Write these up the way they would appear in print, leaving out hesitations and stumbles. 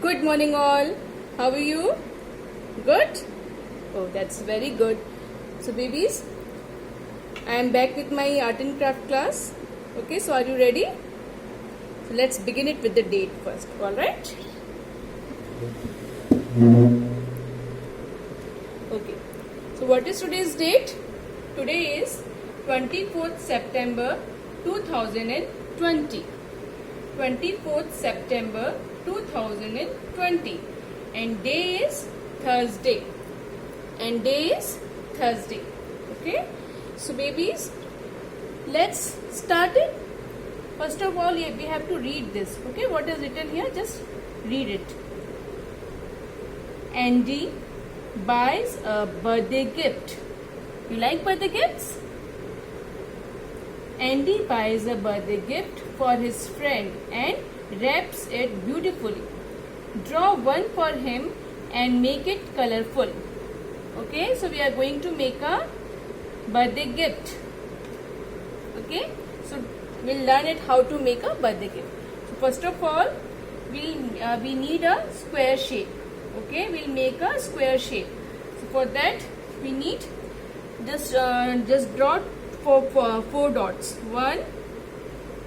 Good morning all. How are you? Good? Oh, that's very good. So babies, I am back with my art and craft class. Okay, so are you ready? So let's begin it with the date first. Alright? Okay. So what is today's date? Today is 24th September 2020. 24th September 2020 and day is Thursday okay. So babies, let's start it. First of all, we have to read this. Okay, what is written here? Just read it. Andy buys a birthday gift. You like birthday gifts? Andy buys a birthday gift for his friend and wraps it beautifully. Draw one for him and make it colorful. Okay, so we are going to make a birthday gift. Okay, so we'll learn it how to make a birthday gift. So first of all, we need a square shape. Okay, we'll make a square shape. So for that we need just draw four dots. One,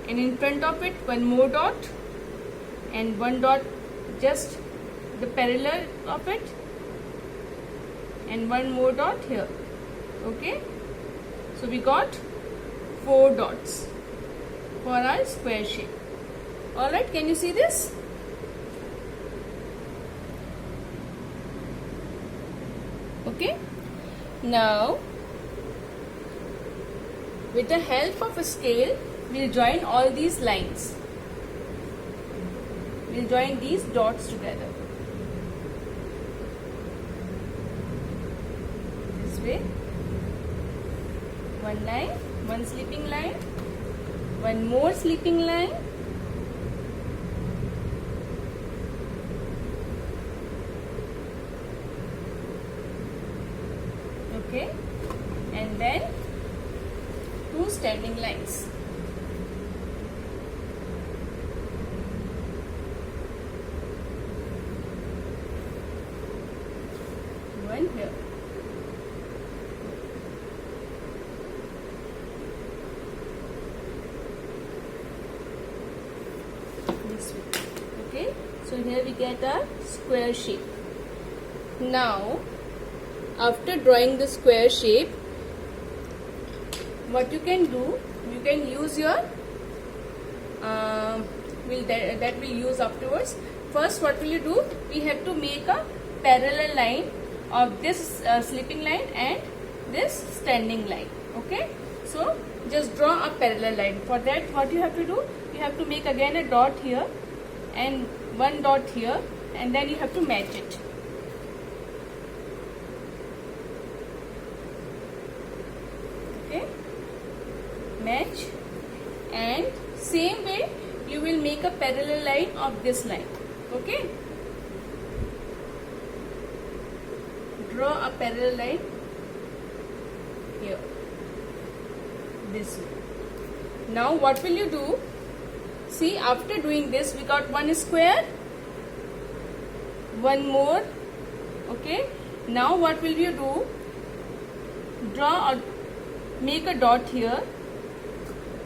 and in front of it one more dot, and one dot just the parallel of it, and one more dot here. Okay, so we got 4 dots for our square shape. Alright, can you see this? Okay, now with the help of a scale, we'll join all these lines. We'll join these dots together. This way. One line, one sleeping line, one more sleeping line, okay, and then 2 standing lines. One here. This way. Okay, so here we get a square shape. Now, after drawing the square shape, what you can do, you can use your that we'll use afterwards. First, what will you do? We have to make a parallel line of this sleeping line and this standing line. Okay, so just draw a parallel line. For that, what you have to do, you have to make again a dot here and one dot here, and then you have to match it. Okay, match, and same way you will make a parallel line of this line. Okay, draw a parallel line here, this way. Now what will you do? See, after doing this, we got one square, one more. Okay, now what will you do? Draw a, make a dot here.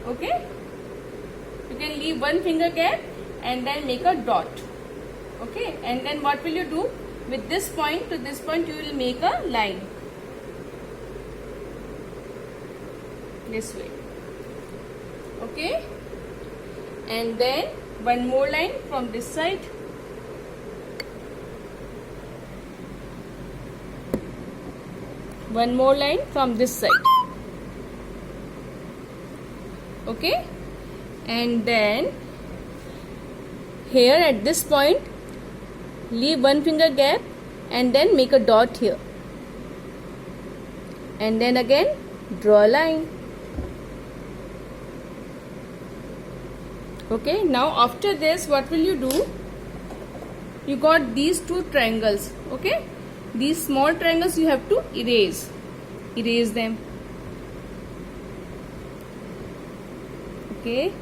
Okay, you can leave one finger gap and then make a dot. Okay, and then what will you do? With this point to this point, you will make a line this way. Okay, and then one more line from this side. One more line from this side. Okay, and then here at this point, leave one finger gap and then make a dot here, and then again draw a line. Okay, now after this, what will you do? You got these 2 triangles. Okay, these small triangles you have to erase them. Okay,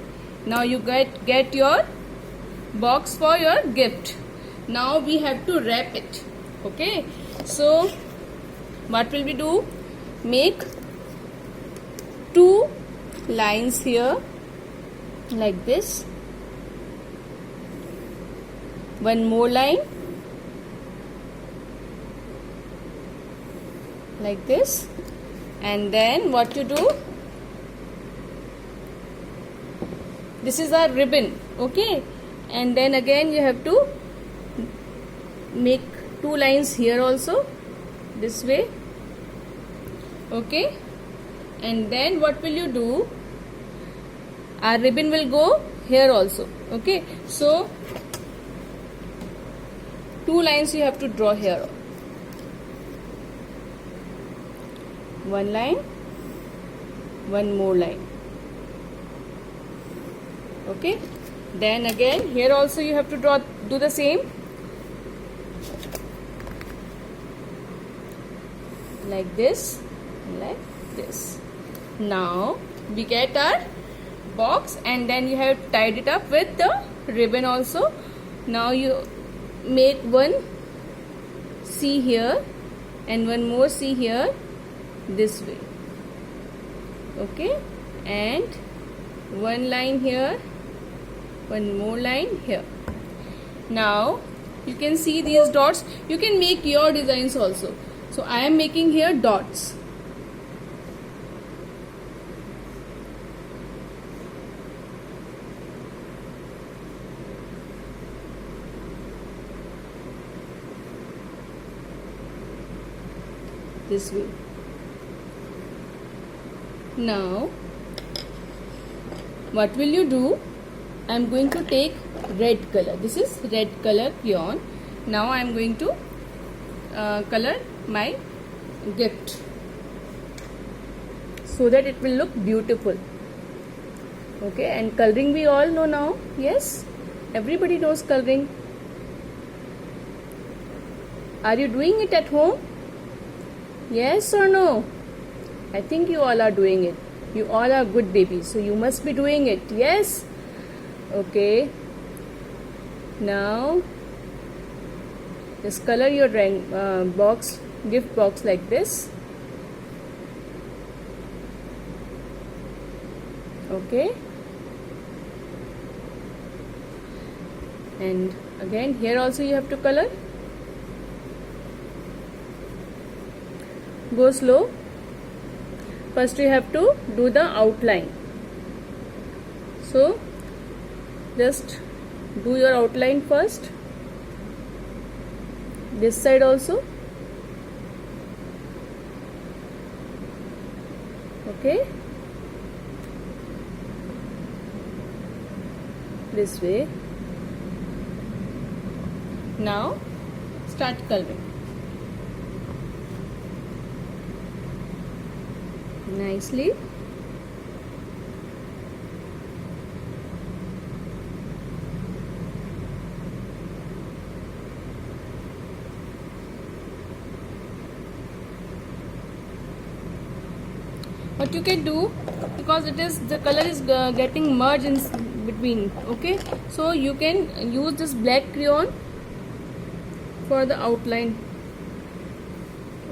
now you get your box for your gift. Now we have to wrap it. Okay, so what will we do? Make 2 lines here like this, one more line like this, and then what you do, this is our ribbon. Okay, and then again you have to make 2 lines here also, this way. Okay, and then what will you do, our ribbon will go here also. Okay, so 2 lines you have to draw here, 1 line, 1 more line. Okay, then again here also you have to do the same, like this, like this. Now we get our box, and then you have tied it up with the ribbon also. Now you make 1 C here and 1 more C here, this way. Okay, and 1 line here, 1 more line here. Now you can see these dots. You can make your designs also. So I am making here dots. This way. Now what will you do? I am going to take red color. This is red color crayon. Now I am going to color my gift so that it will look beautiful. Okay, and coloring we all know now. Yes, everybody knows coloring. Are you doing it at home? Yes or no? I think you all are doing it. You all are good babies, so you must be doing it. Yes? Okay. Now just color your box, gift box, like this. Okay. And again here also you have to color. Go slow. First you have to do the outline. So just do your outline first. This side also. Okay. This way. Now start coloring. Nicely. What you can do, because it is the color is getting merged in between. Okay, so you can use this black crayon for the outline.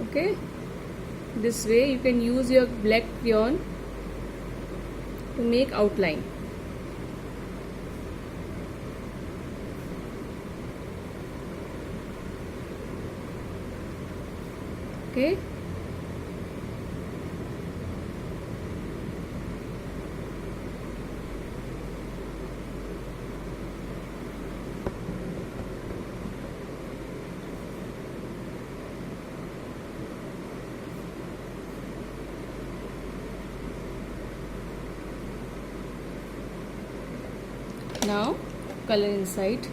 Okay, this way you can use your black crayon to make outline. Okay. Now color inside.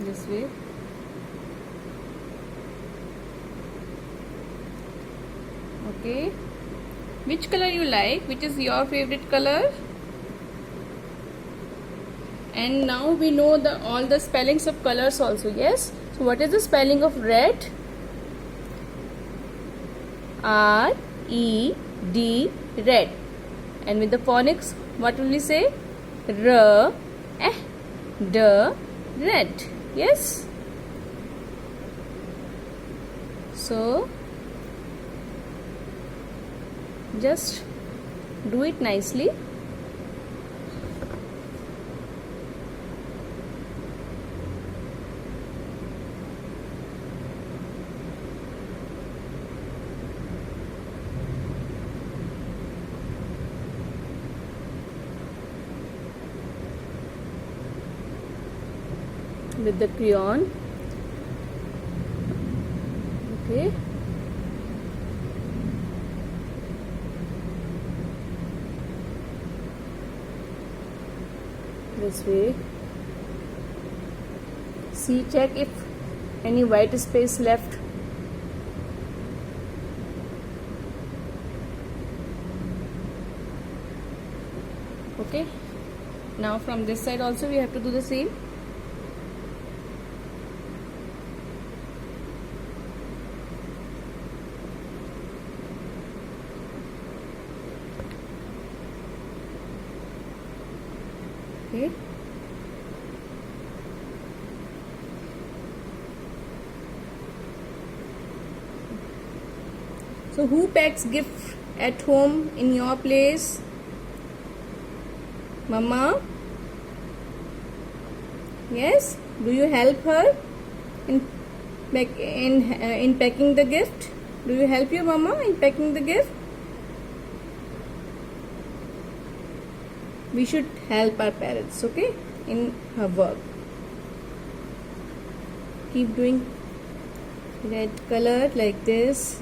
This way. Okay, which color you like, which is your favorite color? And now we know all the spellings of colors also. Yes, so what is the spelling of red? R-E-D, red. And with the phonics, what will we say? R, eh, D, red. Yes? So, just do it nicely. With the crayon. Okay. This way. See, check if any white space left. Okay. Now from this side also we have to do the same. Okay. So who packs gift at home in your place? Mama? Yes? Do you help her in packing the gift? Do you help your mama in packing the gift? We should help our parents, okay, in her work. Keep doing red color like this.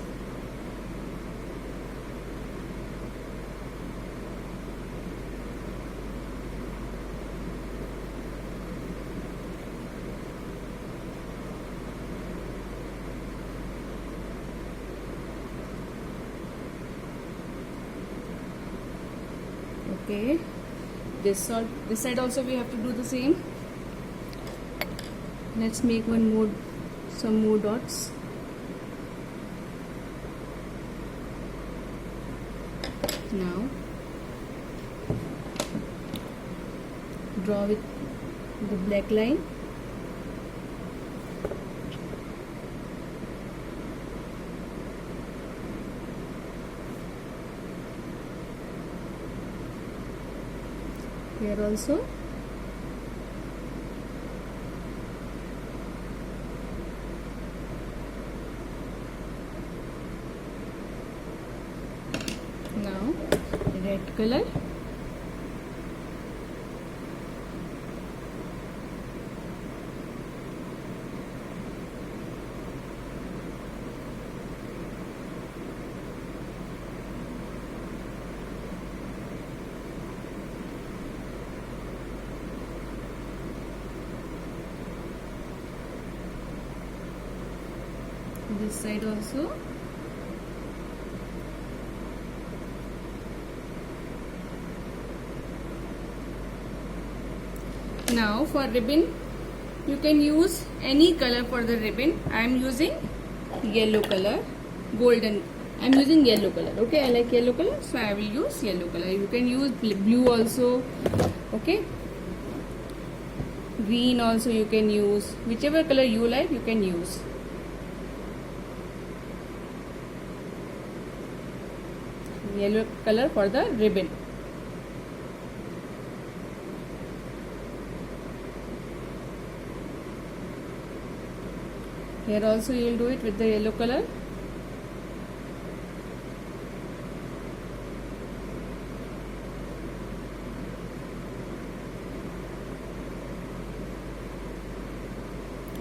Okay. This side also we have to do the same. Let's make some more dots. Now draw with the black line. Here also. Now red color. This side also. Now for ribbon, you can use any color for the ribbon. I am using yellow color, golden. I am using yellow color. Okay, I like yellow color, so I will use yellow color. You can use blue also. Okay, green also you can use. Whichever color you like, you can use. Yellow color for the ribbon. Here also you will do it with the yellow color.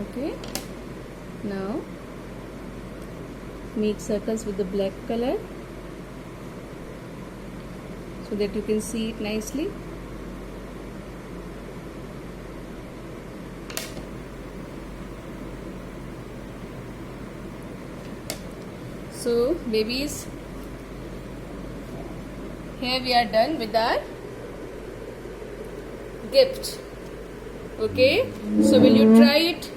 Okay. Now make circles with the black color, so that you can see it nicely. So babies, here we are done with our gift. Okay, so will you try it?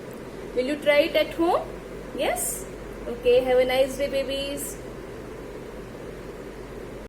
Will you try it at home? Yes? Okay, have a nice day babies.